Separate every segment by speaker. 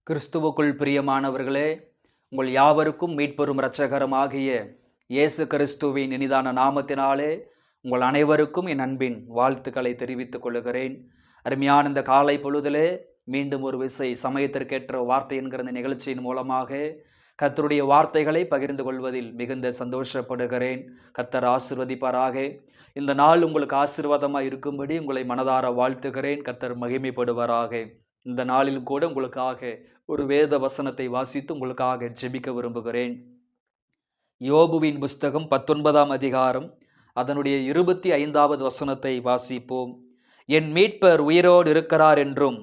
Speaker 1: கிறிஸ்துவுக்குள் பிரியமானவர்களே, உங்கள் யாவருக்கும் மீட்பெரும் இரட்சகருமாகிய இயேசு கிறிஸ்துவின் இனிதான நாமத்தினாலே உங்கள் அனைவருக்கும் என் அன்பின் வாழ்த்துக்களை தெரிவித்துக் கொள்கிறேன். அருமையான இந்த காலை பொழுதிலே மீண்டும் ஒரு விசை சமயத்திற்கேற்ற வார்த்தை என்கிற இந்த நிகழ்ச்சியின் மூலமாக கர்த்தருடைய வார்த்தைகளை பகிர்ந்து கொள்வதில் மிகுந்த சந்தோஷப்படுகிறேன். கர்த்தர் ஆசீர்வதிப்பாராக. இந்த நாள் உங்களுக்கு ஆசீர்வாதமாக இருக்கும்படி உங்களை மனதார வாழ்த்துகிறேன். கர்த்தர் மகிமைப்படுவாராக. இந்த நாளிலும் கூட உங்களுக்காக ஒரு வேத வசனத்தை வாசித்து உங்களுக்காக ஜெபிக்க விரும்புகிறேன். யோபுவின் புஸ்தகம் 19ஆம் அதிகாரம் அதனுடைய 25வது வசனத்தை வாசிப்போம். என் மீட்பர் உயிரோடு இருக்கிறார் என்றும்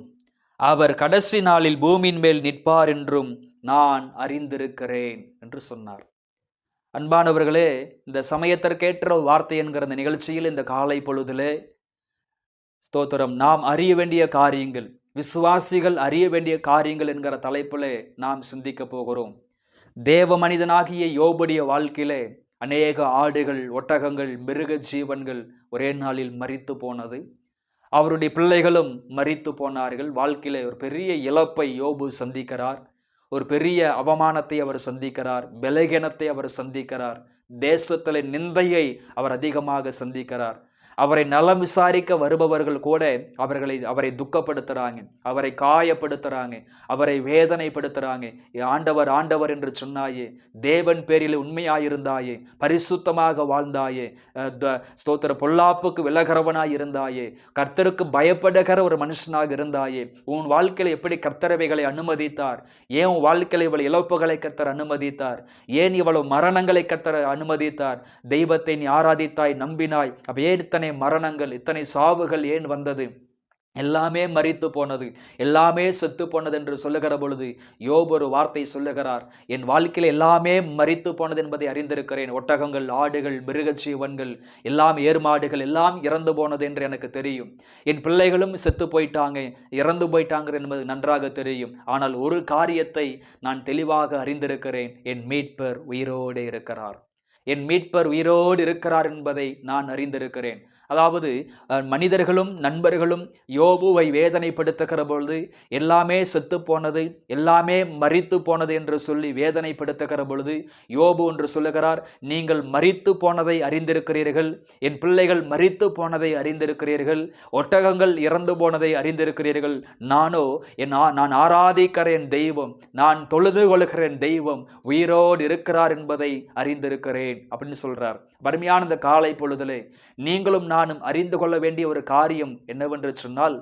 Speaker 1: அவர் கடைசி நாளில் பூமியின் மேல் நிற்பார் என்றும் நான் அறிந்திருக்கிறேன் என்று சொன்னார். அன்பானவர்களே, இந்த சமயத்திற்கேற்ற வார்த்தை என்கிற இந்த நிகழ்ச்சியில் இந்த காலை பொழுதிலே ஸ்தோத்திரம், நாம் அறிய வேண்டிய காரியங்கள், விசுவாசிகள் அறிய வேண்டிய காரியங்கள் என்கிற தலைப்பிலே நாம் சிந்திக்க போகிறோம். தேவ மனிதனாகிய யோபுடைய வாழ்க்கையிலே அநேக ஆடுகள், ஒட்டகங்கள், மிருக ஜீவன்கள் ஒரே நாளில் மரித்து போனது. அவருடைய பிள்ளைகளும் மரித்து போனார்கள். வாழ்க்கையிலே ஒரு பெரிய இழப்பை யோபு சந்திக்கிறார். ஒரு பெரிய அவமானத்தை அவர் சந்திக்கிறார். பலகீனத்தை அவர் சந்திக்கிறார். தேசத்திலே நிந்தையை அவர் அதிகமாக சந்திக்கிறார். அவரை நலம் விசாரிக்க வருபவர்கள் கூட அவரை துக்கப்படுத்துறாங்க, அவரை காயப்படுத்துறாங்க, அவரை வேதனைப்படுத்துறாங்க. ஆண்டவர் ஆண்டவர் என்று சொன்னாயே, தேவன் பேரில் உண்மையாயிருந்தாயே, பரிசுத்தமாக வாழ்ந்தாயே, ஸ்தோத்திர பொல்லாப்புக்கு விலகிறவனாய் இருந்தாயே, கர்த்தருக்கு பயப்படுகிற ஒரு மனுஷனாக இருந்தாயே, உன் வாழ்க்கையில எப்படி கர்த்தரவைகளை அனுமதித்தார்? ஏன் உன் வாழ்க்கையில இவ்வளவு இழப்புகளை கர்த்தர் அனுமதித்தார்? ஏன் இவ்வளவு மரணங்களை கர்த்தர் அனுமதித்தார்? தெய்வத்தை நீ ஆராதித்தாய், நம்பினாய், அப்ப ஏன் இத்தனை மரணங்கள், இத்தனை சாவுகள் ஏன் வந்தது? எல்லாமே மரித்து போனது, எல்லாமே செத்து போனது என்று சொல்லுகிற பொழுது யோபு ஒரு வார்த்தை சொல்லுகிறார். என் வாழ்க்கையில் எல்லாமே மரித்து போனது என்பதை அறிந்திருக்கிறேன். ஒட்டகங்கள், ஆடுகள், மிருகஜீவன்கள், எல்லாம் ஏர்மாடுகள் எல்லாம் இறந்து போனது என்று எனக்கு தெரியும். என் பிள்ளைகளும் செத்து போயிட்டாங்க, இறந்து போயிட்டாங்க என்பது நன்றாக தெரியும். ஆனால் ஒரு காரியத்தை நான் தெளிவாக அறிந்திருக்கிறேன். என் மீட்பர் உயிரோடு இருக்கிறார். என் மீட்பர் உயிரோடு இருக்கிறார் என்பதை நான் அறிந்திருக்கிறேன். அதாவது மனிதர்களும் நண்பர்களும் யோபுவை வேதனைப்படுத்துகிற பொழுது எல்லாமே செத்து போனது, எல்லாமே மரித்து போனது என்று சொல்லி வேதனைப்படுத்துகிற பொழுது யோபு என்று சொல்லுகிறார், நீங்கள் மரித்து போனதை அறிந்திருக்கிறீர்கள், என் பிள்ளைகள் மரித்து போனதை அறிந்திருக்கிறீர்கள், ஒட்டகங்கள் இறந்து போனதை அறிந்திருக்கிறீர்கள். நானோ நான் ஆராதிக்கிற என் தெய்வம், நான் தொழுது கொள்கிற என் தெய்வம் உயிரோடு இருக்கிறார் என்பதை அறிந்திருக்கிறேன் அப்படின்னு சொல்றார். வறுமையான இந்த காலை பொழுதிலே நீங்களும் நானும் அறிந்து கொள்ள வேண்டிய ஒரு காரியம் என்னவென்று சொன்னால்,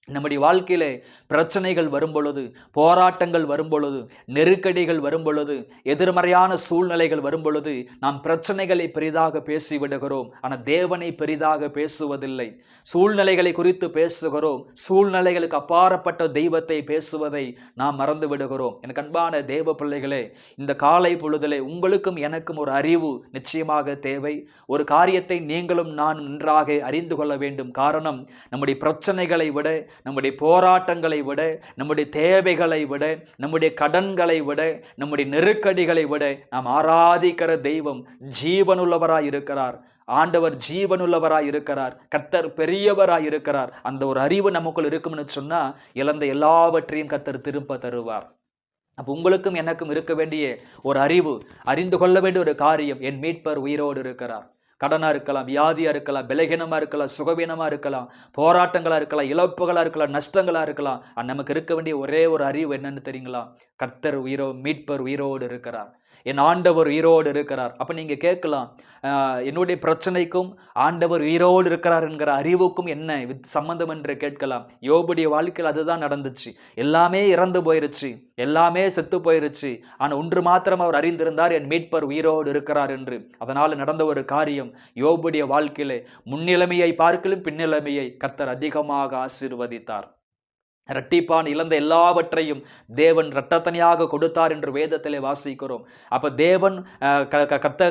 Speaker 1: நம்முடைய வாழ்க்கையிலே பிரச்சனைகள் வரும் பொழுது, போராட்டங்கள் வரும் பொழுது, நெருக்கடிகள் வரும் பொழுது, எதிர்மறையான சூழ்நிலைகள் வரும் பொழுது நாம் பிரச்சனைகளை பெரிதாக பேசிவிடுகிறோம். ஆனால் தேவனை பெரிதாக பேசுவதில்லை. சூழ்நிலைகளை குறித்து பேசுகிறோம், சூழ்நிலைகளுக்கு அப்பாற்பட்ட தெய்வத்தை பேசுவதை நாம் மறந்து விடுகிறோம். எனக்கு அன்பான தேவ பிள்ளைகளே, இந்த காலை பொழுதிலே உங்களுக்கும் எனக்கும் ஒரு அறிவு நிச்சயமாக தேவை. ஒரு காரியத்தை நீங்களும் நானும் நன்றாக அறிந்து கொள்ள வேண்டும். காரணம், நம்முடைய பிரச்சனைகளை விட, நம்முடைய போராட்டங்களை விட, நம்முடைய தேவைகளை விட, நம்முடைய கடன்களை விட, நம்முடைய நெருக்கடிகளை விட நாம் ஆராதிக்கிற தெய்வம் ஜீவனுள்ளவராய் இருக்கிறார். ஆண்டவர் ஜீவனுள்ளவராய் இருக்கிறார். கர்த்தர் பெரியவராய் இருக்கிறார். அந்த ஒரு அறிவு நமக்குள் இருக்கும்னு சொன்னா இழந்த எல்லாவற்றையும் கர்த்தர் திரும்ப தருவார். அப்போ உங்களுக்கும் எனக்கும் இருக்க வேண்டிய ஒரு அறிவு, அறிந்து கொள்ள வேண்டிய ஒரு காரியம், என் மீட்பர் உயிரோடு இருக்கிறார். கடனாக இருக்கலாம், வியாதியாக இருக்கலாம், பலகீனமாக இருக்கலாம், சுகவீனமாக இருக்கலாம், போராட்டங்களாக இருக்கலாம், இழப்புகளாக இருக்கலாம், நஷ்டங்களாக இருக்கலாம். நமக்கு இருக்க வேண்டிய ஒரே ஒரு அறிவு என்னன்னு தெரியுங்களா? கர்த்தர் மீட்பர் உயிரோடு இருக்கிறார், என் ஆண்டவர் உயிரோடு இருக்கிறார். அப்போ நீங்கள் கேட்கலாம், என்னுடைய பிரச்சனைக்கும் ஆண்டவர் உயிரோடு இருக்கிறார் என்கிற அறிவுக்கும் என்ன சம்பந்தம் என்று கேட்கலாம். யோபுடைய வாழ்க்கையில் அதுதான் நடந்துச்சு. எல்லாமே இறந்து போயிருச்சு, எல்லாமே செத்து போயிருச்சு. ஆனால் ஒன்று மாத்திரம் அவர் அறிந்திருந்தார், என் மீட்பர் உயிரோடு இருக்கிறார் என்று. அதனால் நடந்த ஒரு காரியம், யோபுடைய வாழ்க்கையிலே முன்னிலைமையை பார்க்கலும் பின்னிலைமையை கர்த்தர் அதிகமாக ஆசீர்வதித்தார். இரட்டிப்பான் இழந்த எல்லாவற்றையும் தேவன் இரட்டத்தனையாக கொடுத்தார் என்று வேதத்திலே வாசிக்கிறோம். அப்ப தேவன்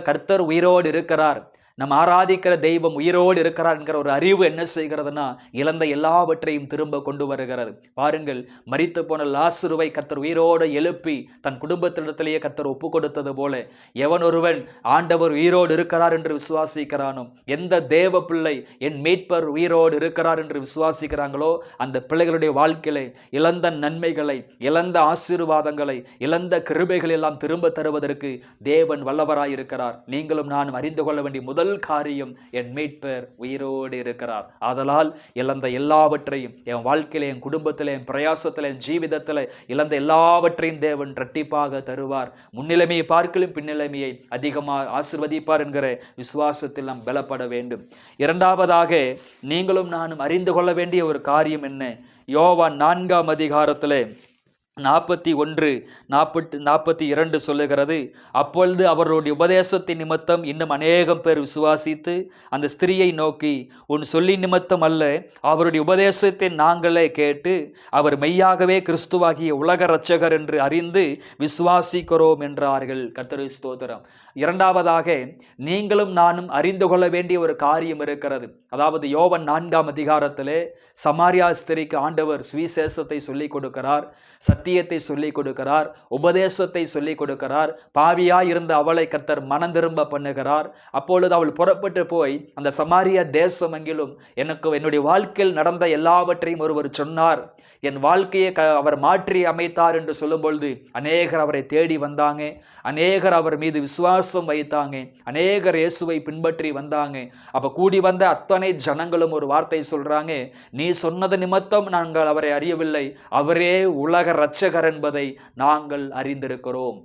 Speaker 1: கர்த்தர் உயிரோடு இருக்கிறார், நம்ம ஆராதிக்கிற தெய்வம் உயிரோடு இருக்கிறார் என்கிற ஒரு அறிவு என்ன செய்கிறதுனா இழந்த எல்லாவற்றையும் திரும்ப கொண்டு வருகிறது. பாருங்கள், மரித்து போன லாசருவை கர்த்தர் உயிரோடு எழுப்பி தன் குடும்பத்திடத்திலேயே கர்த்தர் ஒப்பு கொடுத்தது போல எவன் ஒருவன் ஆண்டவர் உயிரோடு இருக்கிறார் என்று விசுவாசிக்கிறானோ, எந்த தேவ பிள்ளை என் மீட்பர் உயிரோடு இருக்கிறார் என்று விசுவாசிக்கிறாங்களோ அந்த பிள்ளைகளுடைய வாழ்க்கையிலே இழந்த நன்மைகளை, இழந்த ஆசீர்வாதங்களை, இழந்த கிருபைகளை எல்லாம் திரும்ப தருவதற்கு தேவன் வல்லவராய் இருக்கிறார். நீங்களும் நானும் அறிந்து கொள்ள வேண்டிய முதல் காரியம், என் மீட்பர் உயிரோடு இருக்கிறார். ஆதலால் இழந்த எல்லாவற்றையும் என் வாழ்க்கையில, என் குடும்பத்தில், என் பிரயாசத்தில், என் ஜீவிதத்தில் இழந்த எல்லாவற்றையும் தேவன் இரட்டிப்பாக தருவார். முன்னிலைமையை பார்க்கலும் பின்னிலைமையை அதிகமாக ஆசீர்வதிப்பார் என்கிற விசுவாசத்தில் நாம் பலப்பட வேண்டும். இரண்டாவதாக நீங்களும் நானும் அறிந்து கொள்ள வேண்டிய ஒரு காரியம் என்ன? யோவான் 4ஆம் அதிகாரத்தில் 41-42 சொல்லுகிறது, அப்பொழுது அவருடைய உபதேசத்தின் நிமித்தம் இன்னும் அநேகம் பேர் விசுவாசித்து அந்த ஸ்திரியை நோக்கி, உன் சொல்லி நிமித்தம் அல்ல, அவருடைய உபதேசத்தை நாங்களே கேட்டு அவர் மெய்யாகவே கிறிஸ்துவாகிய உலக இரட்சகர் என்று அறிந்து விசுவாசிக்கிறோம் என்றார்கள். கர்த்தருக்கு ஸ்தோத்திரம். இரண்டாவதாக நீங்களும் நானும் அறிந்து கொள்ள வேண்டிய ஒரு காரியம் இருக்கிறது. அதாவது யோவான் 4ஆம் அதிகாரத்திலே சமாரியா ஸ்திரிக்கு ஆண்டவர் சுவிசேஷத்தை சொல்லிக் கொடுக்கிறார், சத்தியத்தை சொல்லிக் கொடுக்கிறார், உபதேசத்தை சொல்லிக் கொடுக்கிறார். பாவியாய் இருந்த அவளை கர்த்தர் மனம் திரும்ப பண்ணுகிறார். அப்பொழுது அவள் புறப்பட்டு போய் அந்த சமாரியா தேசம் எங்கிலும் என்னுடைய வாழ்க்கையில் நடந்த எல்லாவற்றையும் ஒருவர் சொன்னார், என் வாழ்க்கையை அவர் மாற்றி அமைத்தார் என்று சொல்லும் பொழுது அநேகர் அவரை தேடி வந்தாங்க, அநேகர் அவர் மீது விசுவாசம் வைத்தாங்க, அநேகர் இயேசுவை பின்பற்றி வந்தாங்க. அப்ப கூடி வந்த அத்தனை ஜனங்களும் ஒரு வார்த்தை சொல்றாங்க, நீ சொன்னது நிமித்தம் நாங்கள் அவரை அறியவில்லை, அவரே உலக இரட்சகர் என்பதை நாங்கள் அறிந்திருக்கிறோம்.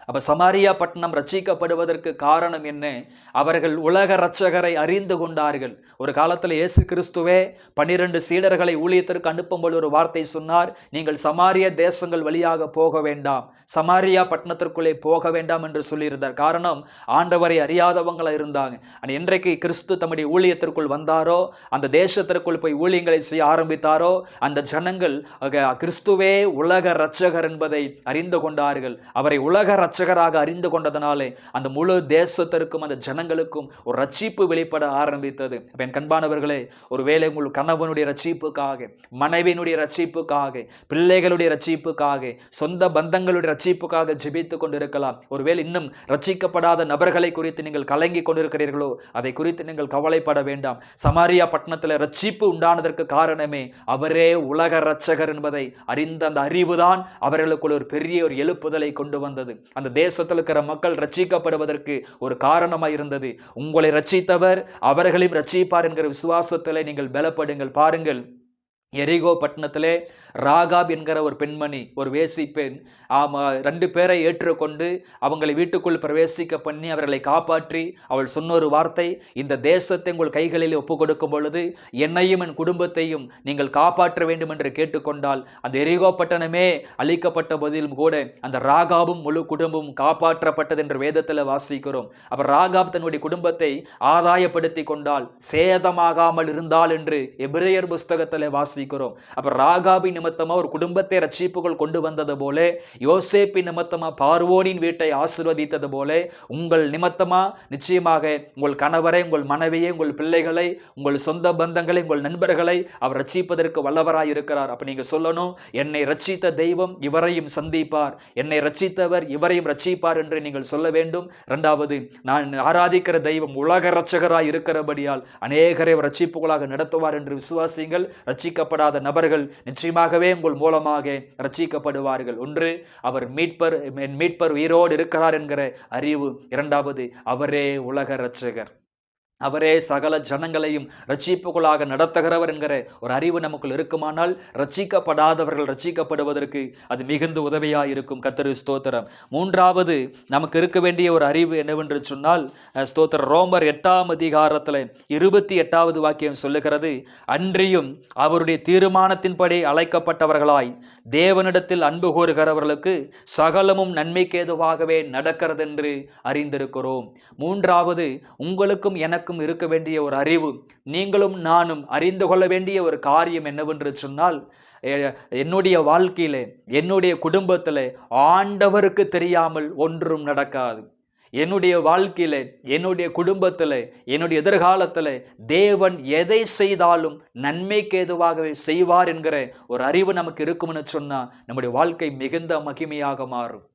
Speaker 1: அப்ப சமாரியா பட்டணம் ரட்சிக்கப்படுவதற்கு காரணம் என்ன? அவர்கள் உலக இரட்சகரை அறிந்து கொண்டார்கள். ஒரு காலத்தில் இயேசு கிறிஸ்துவே 12 சீடர்களை ஊழியத்திற்கு அனுப்பும்போது ஒரு வார்த்தை சொன்னார், நீங்கள் சமாரிய தேசங்கள் வழியாக போக வேண்டாம், சமாரியா பட்டணத்திற்குள்ளே போக வேண்டாம் என்று சொல்லியிருந்தார். காரணம், ஆண்டவரை அறியாதவங்களா இருந்தாங்க. என்றைக்கு கிறிஸ்து தம்முடைய ஊழியத்திற்குள் வந்தாரோ, அந்த தேசத்திற்குள் போய் ஊழியங்களை செய்ய ஆரம்பித்தாரோ, அந்த ஜனங்கள் கிறிஸ்துவே உலக இரட்சகர் என்பதை அறிந்து கொண்டார்கள். அவரை உலக இரட்சகராக அறிந்து கொண்டதனாலே அந்த முழு தேசத்திற்கும் அந்த ஜனங்களுக்கும் ஒரு ரட்சிப்பு வெளிப்பட ஆரம்பித்தது. என் கண்பானவர்களே, ஒருவேளை உங்கள் கணவனுடைய ரட்சிப்புக்காக, மனைவியினுடைய ரட்சிப்புக்காக, பிள்ளைகளுடைய ரட்சிப்புக்காக, சொந்த பந்தங்களுடைய ரட்சிப்புக்காக ஜெபித்துக் கொண்டிருக்கலாம். ஒருவேளை இன்னும் ரட்சிக்கப்படாத நபர்களை குறித்து நீங்கள் கலங்கி கொண்டிருக்கிறீர்களோ, அதை குறித்து நீங்கள் கவலைப்பட வேண்டாம். சமாரியா பட்டணத்தில் ரட்சிப்பு உண்டானதற்கு காரணமே அவரே உலக இரட்சகர் என்பதை அறிந்த அந்த அறிவுதான் அவர்களுக்குள் ஒரு பெரிய ஒரு எழுப்புதலை கொண்டு வந்தது. அந்த தேசத்தில் இருக்கிற மக்கள் ரட்சிக்கப்படுவதற்கு ஒரு காரணமாக இருந்தது. உங்களை ரட்சித்தவர் அவர்களையும் ரட்சிப்பார் என்கிற விசுவாசத்தில் நீங்கள் பலப்படுங்கள். பாருங்கள், எரிகோ பட்டணத்திலே ராகாப் என்கிற ஒரு பெண்மணி, ஒரு வேசி பெண், 2 பேரை ஏற்றுக்கொண்டு அவங்களை வீட்டுக்குள் பிரவேசிக்க பண்ணி அவர்களை காப்பாற்றி அவள் சொன்ன ஒரு வார்த்தை, இந்த தேசத்தை உங்கள் கைகளில் ஒப்பு கொடுக்கும் பொழுது என்னையும் என் குடும்பத்தையும் நீங்கள் காப்பாற்ற வேண்டும் என்று கேட்டுக்கொண்டால் அந்த எரிகோ பட்டணமே அழிக்கப்பட்ட போதிலும் கூட அந்த ராகாபும் முழு குடும்பமும் காப்பாற்றப்பட்டது என்று வேதத்தில் வாசிக்கிறோம். அப்ப ராகாப் தன்னுடைய குடும்பத்தை ஆதாயப்படுத்தி கொண்டால், சேதமாகாமல் இருந்தால் என்று எபிரேயர் புஸ்தகத்தில் வாசி. அப்ப ராகாபி நிமித்தமா ஒரு குடும்பத்தை ரட்சிப்புகள் கொண்டு வந்தது போல, யோசேப்பின் நிமித்தமா பார்வோனின் வீட்டை ஆசீர்வதித்தது போல, உங்கள் நிமித்தமா நிச்சயமாக உங்கள் கணவரை, உங்கள் மனைவியை, உங்கள் பிள்ளைகளை, உங்கள் சொந்த பந்தங்களை, உங்கள் நண்பர்களை அவர் ரட்சிப்பதற்கு வல்லவராய் இருக்கிறார். அப்ப நீங்க சொல்லணும், என்னை ரட்சித்த தெய்வம் இவரையும் சந்திப்பார், என்னை ரட்சித்தவர் இவரையும் ரட்சிப்பார் என்று நீங்கள் சொல்ல வேண்டும். இரண்டாவது, நான் ஆராதிக்கிற தெய்வம் உலக இரட்சகராய் இருக்கிறபடியால் அநேகரை ரட்சிப்புகளாக நடத்துவார் என்று விசுவாசிங்கள். ரட்சிக்கப்படாத நபர்கள் நிச்சயமாகவே உங்கள் மூலமாக ரட்சிக்கப்படுவார்கள். ஒன்று, அவர் மீட்பர் உயிரோடு இருக்கிறார் என்கிற அறிவு. இரண்டாவது, அவரே உலக இரட்சகர், அவரே சகல ஜனங்களையும் ரட்சிப்புகளாக நடத்துகிறவர் என்கிற ஒரு அறிவு நமக்குள் இருக்குமானால் ரட்சிக்கப்படாதவர்கள் ரட்சிக்கப்படுவதற்கு அது மிகுந்த உதவியாக இருக்கும். கர்த்தருக்கு ஸ்தோத்திரம். மூன்றாவது நமக்கு இருக்க வேண்டிய ஒரு அறிவு என்னவென்று சொன்னால், ஸ்தோத்திரம், ரோமர் 8ஆம் அதிகாரத்தில் 28வது வாக்கியம் சொல்லுகிறது, அன்றியும் அவருடைய தீர்மானத்தின்படி அழைக்கப்பட்டவர்களாய் தேவனிடத்தில் அன்பு கூறுகிறவர்களுக்கு சகலமும் நன்மைக்கு ஏதுவாகவே நடக்கிறது என்று அறிந்திருக்கிறோம். மூன்றாவது, உங்களுக்கும் எனக்கு இருக்க வேண்டிய ஒரு அறிவு, நீங்களும் நானும் அறிந்து கொள்ள வேண்டிய ஒரு காரியம் என்னவென்று சொன்னால், என்னுடைய வாழ்க்கையிலே, என்னுடைய குடும்பத்திலே ஆண்டவருக்கு தெரியாமல் ஒன்றும் நடக்காது. என்னுடைய வாழ்க்கையில, என்னுடைய குடும்பத்துல, என்னுடைய எதிர்காலத்துல தேவன் எதை செய்தாலும் நன்மைக்கு ஏதுவாகவே செய்வார் என்கிற ஒரு அறிவு நமக்கு இருக்கும்னு சொன்னா நம்முடைய வாழ்க்கை மிகுந்த மகிமையாக மாறும்,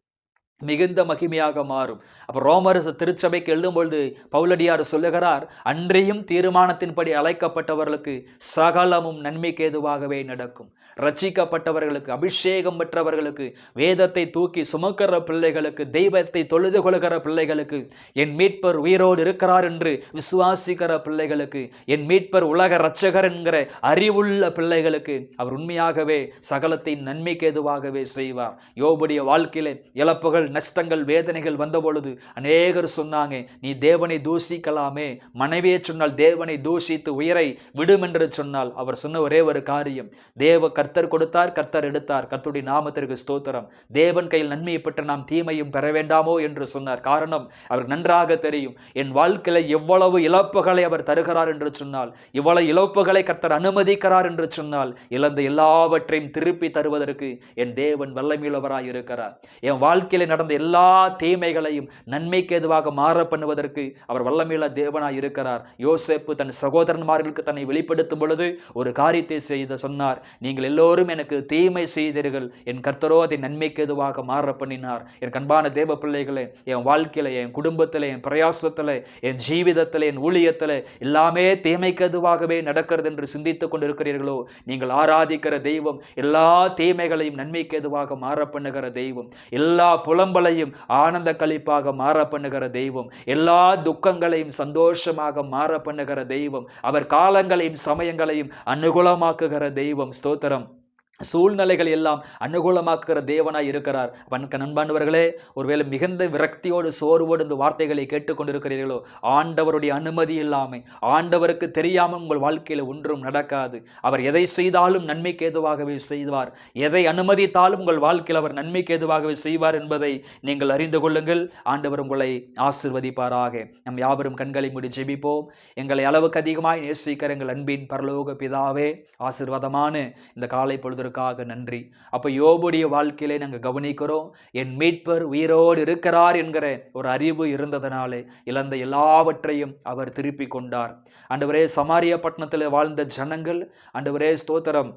Speaker 1: மிகுந்த மகிமையாக மாறும். அப்போ ரோமர் திருச்சபைக்கு எழுதும் பொழுது பவுலடியார் சொல்லுகிறார், அன்றையும் தீர்மானத்தின்படி அழைக்கப்பட்டவர்களுக்கு சகலமும் நன்மைக்கு ஏதுவாகவே நடக்கும். ரட்சிக்கப்பட்டவர்களுக்கு, அபிஷேகம் பெற்றவர்களுக்கு, வேதத்தை தூக்கி சுமக்கிற பிள்ளைகளுக்கு, தெய்வத்தை தொழுது கொள்கிற பிள்ளைகளுக்கு, என் மீட்பர் உயிரோடு இருக்கிறார் என்று விசுவாசிக்கிற பிள்ளைகளுக்கு, என் மீட்பர் உலக இரட்சகர் என்கிற அறிவுள்ள பிள்ளைகளுக்கு அவர் உண்மையாகவே சகலத்தை நன்மைக்கு ஏதுவாகவே செய்வார். யோபுடைய வாழ்க்கையிலே இழப்புகள், நஷ்டங்கள், வேதனைகள் வந்த பொழுது அநேகர் சொன்னாங்க, நீ தேவனை தூஷிக்கலாமே, மனைவியை சொன்னால் தேவனை தூஷித்து உயிரை விடும் என்று சொன்னால் அவர் சொன்ன ஒரே ஒரு காரியம், கர்த்தர் கொடுத்தார், கர்த்தர் எடுத்தார், கர்த்தருடைய நாமத்திற்கு ஸ்தோத்திரம், தேவன் கையில் நன்மையை பெற்று நாம் தீமையும் பெற வேண்டாமோ என்று சொன்னார். காரணம் அவருக்கு நன்றாக தெரியும், என் வாழ்க்கையில எவ்வளவு இழப்புகளை அவர் தருகிறார் என்று சொன்னால், இவ்வளவு இழப்புகளை கர்த்தர் அனுமதிக்கிறார் என்று சொன்னால், இழந்த எல்லாவற்றையும் திருப்பி தருவதற்கு என் தேவன் வல்லமையுள்ளவராய் இருக்கிறார். என் வாழ்க்கையில நடந்த எல்லா தீமைகளையும் நன்மைக்கு ஏதுவாக மாற பண்ணுவதற்கு அவர் வல்லமையுள்ள தேவனாய் இருக்கிறார். யோசேப்பு தன் சகோதரன்மார்களுக்கு தன்னை வெளிப்படுத்தும் பொழுது ஒரு காரியத்தை செய்த சொன்னார், நீங்கள் எல்லோரும் எனக்கு தீமை செய்தீர்கள், என் கர்த்தரோ அதை நன்மைக்கு ஏதுவாக மாற பண்ணினார். என் அன்பான தேவ பிள்ளைகளே, என் வாழ்க்கையில, என் குடும்பத்தில், என் பிரயாசத்தில், என் ஜீவிதத்தில், என் ஊழியத்தில் எல்லாமே தீமைக்கு ஏதுவாகவே நடக்கிறது என்று சிந்தித்துக் கொண்டிருக்கிறீர்களோ, நீங்கள் ஆராதிக்கிற தெய்வம் எல்லா தீமைகளையும் நன்மைக்கு ஏதுவாக மாற பண்ணுகிற தெய்வம், எல்லா புலம்பலையும் ஆனந்த களிப்பாக மாற பண்ணுகிற தெய்வம், எல்லா துக்கங்களையும் சந்தோஷமாக மாற பண்ணுகிற தெய்வம், அவர் காலங்களையும் சமயங்களையும் அனுகூலமாக்குகிற தெய்வம். ஸ்தோத்திரம். சூழ்நிலைகள் எல்லாம் அனுகூலமாக்குகிற தேவனாய் இருக்கிறார். நண்பானவர்களே, ஒருவேளை மிகுந்த விரக்தியோடு சோர்வோடு இந்த வார்த்தைகளை கேட்டுக்கொண்டிருக்கிறீர்களோ, ஆண்டவருடைய அனுமதி இல்லாமல், ஆண்டவருக்கு தெரியாமல் உங்கள் வாழ்க்கையில் ஒன்றும் நடக்காது. அவர் எதை செய்தாலும் நன்மைக்கு ஏதுவாகவே செய்வார். எதை அனுமதித்தாலும் உங்கள் வாழ்க்கையில் அவர் நன்மைக்கு ஏதுவாகவே செய்வார் என்பதை நீங்கள் அறிந்து கொள்ளுங்கள். ஆண்டவர் உங்களை ஆசீர்வதிப்பாராக. நம் யாவரும் கண்களை மூடி ஜெபிப்போம். எங்களை அளவுக்கு அதிகமாய் நேசிக்கிற எங்கள் அன்பின் பரலோக பிதாவே, ஆசீர்வாதமான இந்த காலை பொழுது நன்றி. அப்ப யோபுடைய வாழ்க்கையிலே நாங்கள் கவனிக்கிறோம், என் மீட்பர் உயிரோடு இருக்கிறார் என்கிற ஒரு அறிவு இருந்ததனாலே இழந்த எல்லாவற்றையும் அவர் திருப்பி கொண்டார். ஆண்டவரே, சமாரியா பட்டணத்தில் வாழ்ந்த ஜனங்கள், ஆண்டவரே ஸ்தோத்திரம்,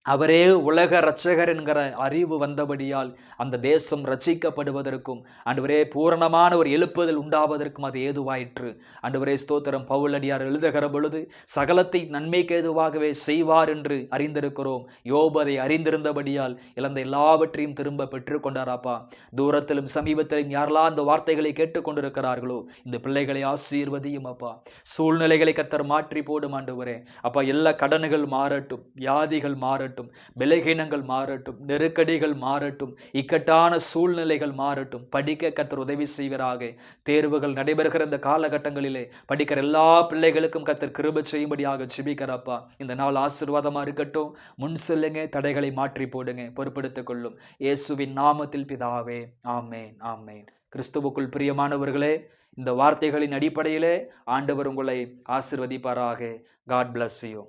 Speaker 1: அவரே உலக இரட்சகர் என்கிற அறிவு வந்தபடியால் அந்த தேசம் ரட்சிக்கப்படுவதற்கும், ஆண்டவரே பூரணமான ஒரு எழுப்புதல் உண்டாவதற்கும் அது ஏதுவாயிற்று. ஆண்டவரே ஸ்தோத்திரம். பவுலடியார் எழுதுகிற பொழுது சகலத்தை நன்மைக்கு ஏதுவாகவே செய்வார் என்று அறிந்திருக்கிறோம். யோபு அதை அறிந்திருந்தபடியால் இழந்த எல்லாவற்றையும் திரும்ப பெற்றுக்கொண்டாராப்பா. தூரத்திலும் சமீபத்திலும் யாரெல்லாம் அந்த வார்த்தைகளை கேட்டுக்கொண்டிருக்கிறார்களோ, இந்த பிள்ளைகளை ஆசீர்வதியும் அப்பா. சூழ்நிலைகளை கர்த்தர் மாற்றி போடும் ஆண்டவரே. அப்பா, எல்லா கடன்கள் மாறட்டும், வியாதிகள் மாறட்டும், பலகீனங்கள் மாறட்டும், நெருக்கடிகள் மாறட்டும், இக்கட்டான சூழ்நிலைகள் மாறட்டும். படிக்க கர்த்தர் உதவி செய்வராக. தேர்வுகள் நடைபெறுகிற இந்த காலகட்டங்களிலே படிக்கிற எல்லா பிள்ளைகளுக்கும் கர்த்தர் கிருபை செய்யும்படியாக ஜெபிக்கிறப்பா. இந்த நாள் ஆசீர்வாதமா இருக்கட்டும். முன் செல்லுங்க, தடைகளை மாற்றி போடுங்க, பொறுப்படுத்திக் கொள்ளும். இயேசுவின் நாமத்தில் பிதாவே, ஆமேன், ஆமேன். கிறிஸ்துவுக்குள் பிரியமானவர்களே, இந்த வார்த்தைகளின் அடிப்படையிலே ஆண்டவர் உங்களை ஆசீர்வதிப்பாராக. God bless you.